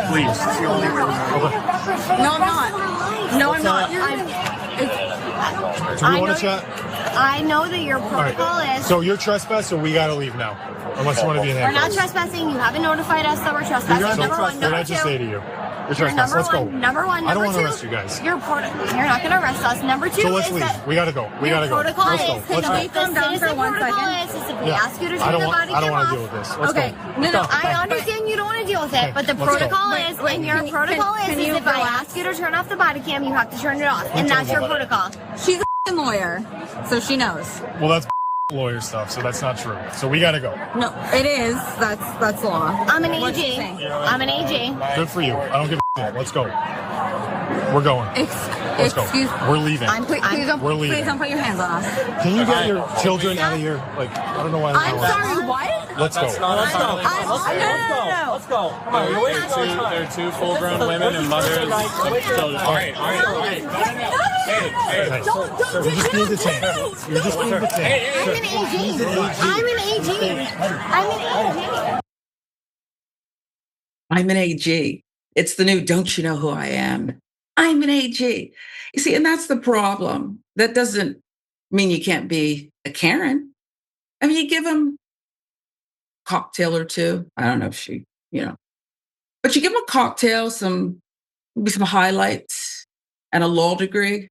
Please. It's the only way. No, I'm not. No, I'm not. Do we want to chat? I know that your protocol is... So you're trespassing, we got to leave now. Unless you want to be in We're not handcuffs. trespassing. You haven't notified us that we're trespassing. Number one. What did I just say to you? You're trespassing. Let's go. Number one. I don't Number want to two, arrest you guys. You're not going to arrest us. Number two So let's is leave. that We got to go. We got to go. protocol Let's go. is Let's the go. citizen protocol is if we ask you to turn the body I don't cam want off. to deal with this. Let's Okay. go. No, I understand you don't want to deal with it, but the let's go. protocol Wait, is, wait, and your can you- protocol can is you if I relax? ask you to turn off the body cam, you have to turn it off, and that's your protocol. She's a f***ing lawyer, so she knows. Well, that's lawyer stuff, so that's not true. So we got to go. No, it is. That's law. I'm an What's she AG. saying? I'm an AG. Good for you. I don't give a shit. Let's go. We're going. Let's go. Excuse. We're leaving. Please don't. We're leaving. Please don't put your hands on us. Can you get your children out of here? Like, I don't know why. I'm sorry. What? Let's go. Let's go. Let's go. Let's go. Come on, you're waiting. They're two full-grown women and mothers of children. All right. Hey. You just need the tank. You just need the tank. I'm an AG. I'm an AG. It's the new don't you know who I am? I'm an AG. You see, and that's the problem. That doesn't mean you can't be a Karen. I mean, you give them a cocktail or two. I don't know if she, but you give them a cocktail, maybe some highlights and a law degree,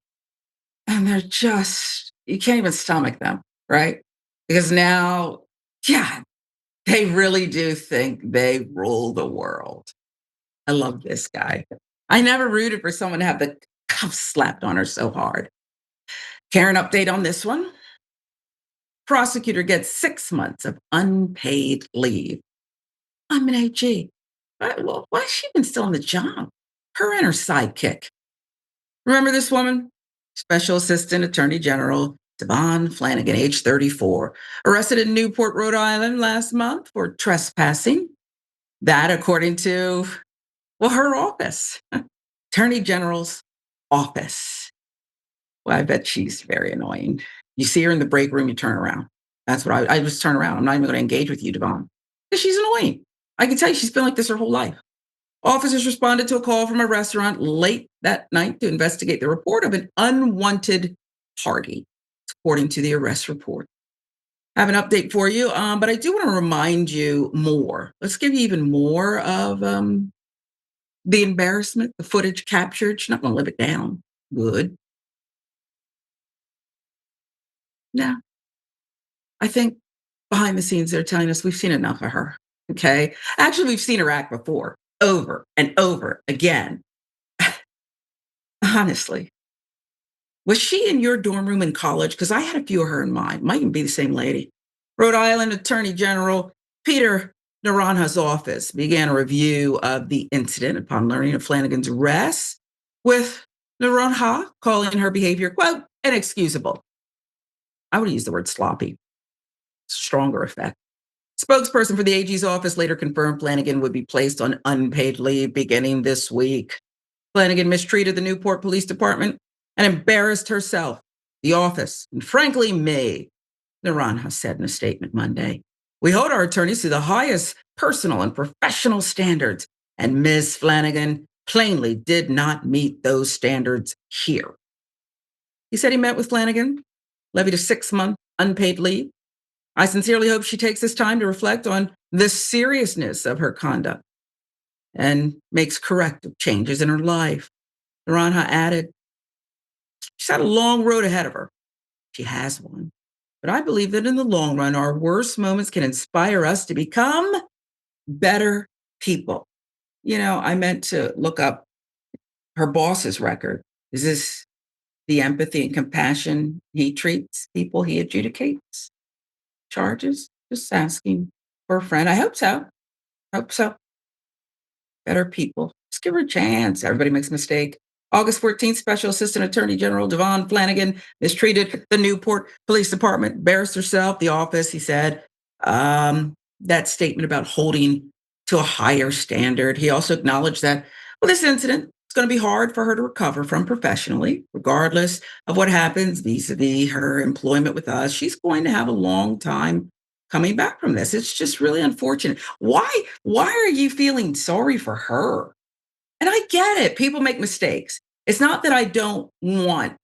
and they're just, you can't even stomach them, right? Because now, they really do think they rule the world. I love this guy. I never rooted for someone to have the cuffs slapped on her so hard. Karen update on this one. Prosecutor gets 6 months of unpaid leave. I'm an AG. Well, why is she even still on the job? Her and her sidekick. Remember this woman? Special Assistant Attorney General Devon Flanagan, age 34, arrested in Newport, Rhode Island last month for trespassing. That, according to, her office, Attorney General's office. Well, I bet she's very annoying. You see her in the break room, you turn around. That's what I just turn around. I'm not even going to engage with you, Devon, because she's annoying. I can tell you she's been like this her whole life. Officers responded to a call from a restaurant late that night to investigate the report of an unwanted party, according to the arrest report. I have an update for you, but I do want to remind you more. Let's give you even more of the embarrassment, the footage captured. She's not going to live it down. Good. No. I think behind the scenes they're telling us we've seen enough of her. Okay. Actually, we've seen her act before, over and over again. Honestly. Was she in your dorm room in college? Because I had a few of her in mind. Might even be the same lady. Rhode Island Attorney General Peter Naranja's office began a review of the incident upon learning of Flanagan's arrest, with Naranja calling her behavior, quote, inexcusable. I would use the word sloppy. Stronger effect. Spokesperson for the AG's office later confirmed Flanagan would be placed on unpaid leave beginning this week. Flanagan mistreated the Newport Police Department and embarrassed herself, the office, and frankly, me, Naranja said in a statement Monday. We hold our attorneys to the highest personal and professional standards, and Ms. Flanagan plainly did not meet those standards here. He said he met with Flanagan, levied a 6-month unpaid leave. I sincerely hope she takes this time to reflect on the seriousness of her conduct and makes corrective changes in her life. Naranja added, she's got a long road ahead of her. She has one. But I believe that in the long run, our worst moments can inspire us to become better people. I meant to look up her boss's record. Is this the empathy and compassion he treats people he adjudicates? Charges? Just asking for a friend. I hope so. Better people. Just give her a chance. Everybody makes a mistake. August 14th, Special Assistant Attorney General Devon Flanagan mistreated the Newport Police Department, embarrassed herself, the office, he said. That statement about holding to a higher standard. He also acknowledged that, this incident is going to be hard for her to recover from professionally, regardless of what happens vis-a-vis her employment with us. She's going to have a long time coming back from this. It's just really unfortunate. Why are you feeling sorry for her? And I get it. People make mistakes. It's not that I don't want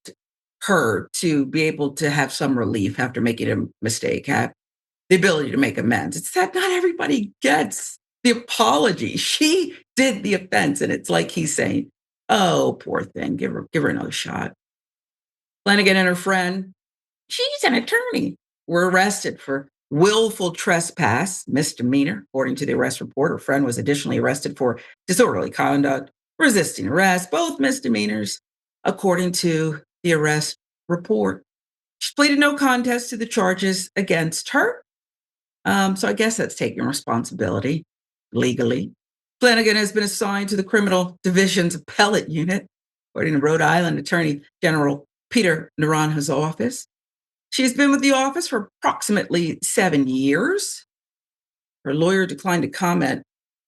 her to be able to have some relief after making a mistake, have the ability to make amends. It's that not everybody gets the apology. She did the offense, and it's like he's saying, "Oh, poor thing, give her another shot." Flanagan and her friend, she's an attorney, were arrested for willful trespass, misdemeanor. According to the arrest report, her friend was additionally arrested for disorderly conduct, resisting arrest, both misdemeanors, according to the arrest report. She pleaded no contest to the charges against her. So I guess that's taking responsibility legally. Flanagan has been assigned to the Criminal Division's Appellate Unit, according to Rhode Island Attorney General Peter Naranjo's office. She's been with the office for approximately 7 years. Her lawyer declined to comment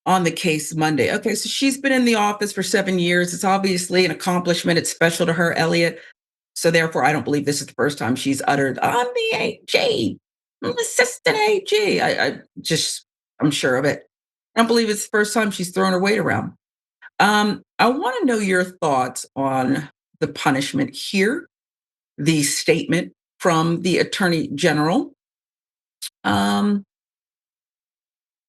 on the case Monday. Okay, so she's been in the office for 7 years. It's obviously an accomplishment. It's special to her, Elliot. So therefore, I don't believe this is the first time she's uttered, "I'm the AG, I'm assistant AG." I'm sure of it. I don't believe it's the first time she's thrown her weight around. I want to know your thoughts on the punishment here, the statement from the Attorney General, and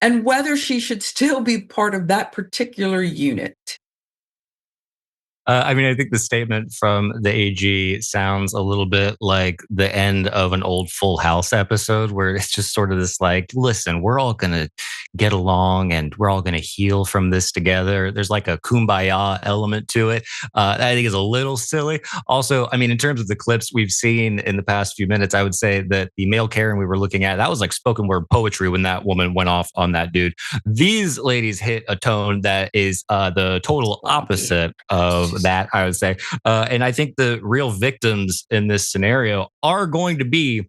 whether she should still be part of that particular unit. I mean, I think the statement from the AG sounds a little bit like the end of an old Full House episode where it's just sort of this like, listen, we're all going to get along and we're all going to heal from this together. There's like a kumbaya element to it. I think is a little silly. Also, I mean, in terms of the clips we've seen in the past few minutes, I would say that the male Karen we were looking at, that was like spoken word poetry when that woman went off on that dude. These ladies hit a tone that is the total opposite of that, I would say. And I think the real victims in this scenario are going to be,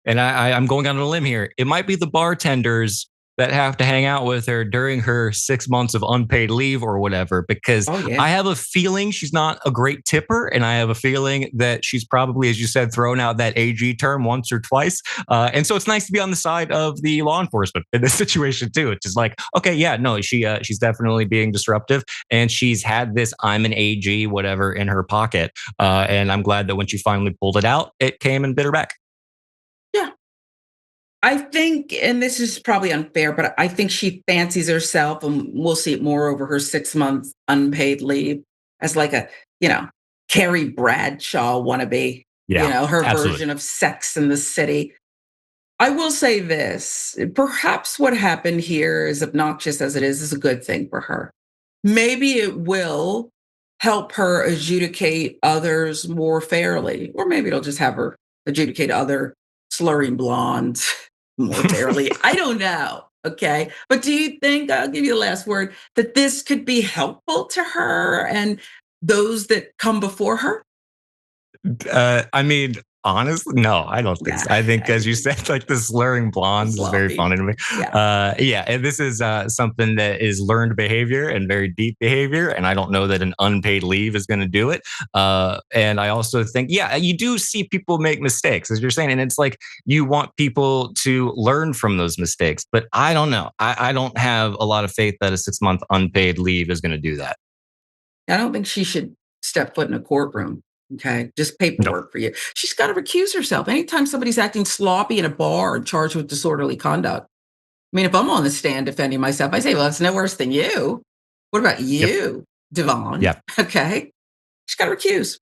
and I'm going on a limb here, it might be the bartenders that have to hang out with her during her 6 months of unpaid leave or whatever, because I have a feeling she's not a great tipper. And I have a feeling that she's probably, as you said, thrown out that AG term once or twice. And so it's nice to be on the side of the law enforcement in this situation too. It's just like, okay, yeah, no, she's definitely being disruptive and she's had this "I'm an AG" whatever in her pocket. And I'm glad that when she finally pulled it out, it came and bit her back. Yeah. I think, and this is probably unfair, but I think she fancies herself, and we'll see it more over her 6 months unpaid leave, as like a, Carrie Bradshaw wannabe, Yeah, her absolutely. version of Sex in the City. I will say this, perhaps what happened here, as obnoxious as it is a good thing for her. Maybe it will help her adjudicate others more fairly, or maybe it'll just have her adjudicate other slurring blondes more fairly. I don't know. Okay. But do you think, I'll give you the last word, that this could be helpful to her and those that come before her? I mean, honestly, no, I don't think so. I think, as you said, like the slurring blondes is very Sloppy. funny to me. Yeah. And this is something that is learned behavior and very deep behavior. And I don't know that an unpaid leave is going to do it. And I also think, yeah, you do see people make mistakes, as you're saying. And it's like you want people to learn from those mistakes. But I don't know. I don't have a lot of faith that a 6-month unpaid leave is going to do that. I don't think she should step foot in a courtroom. Okay. Just paperwork for you. She's got to recuse herself. Anytime somebody's acting sloppy in a bar and charged with disorderly conduct. I mean, if I'm on the stand defending myself, I say, well, it's no worse than you. What about you, Devon? Yep. Okay. She's got to recuse.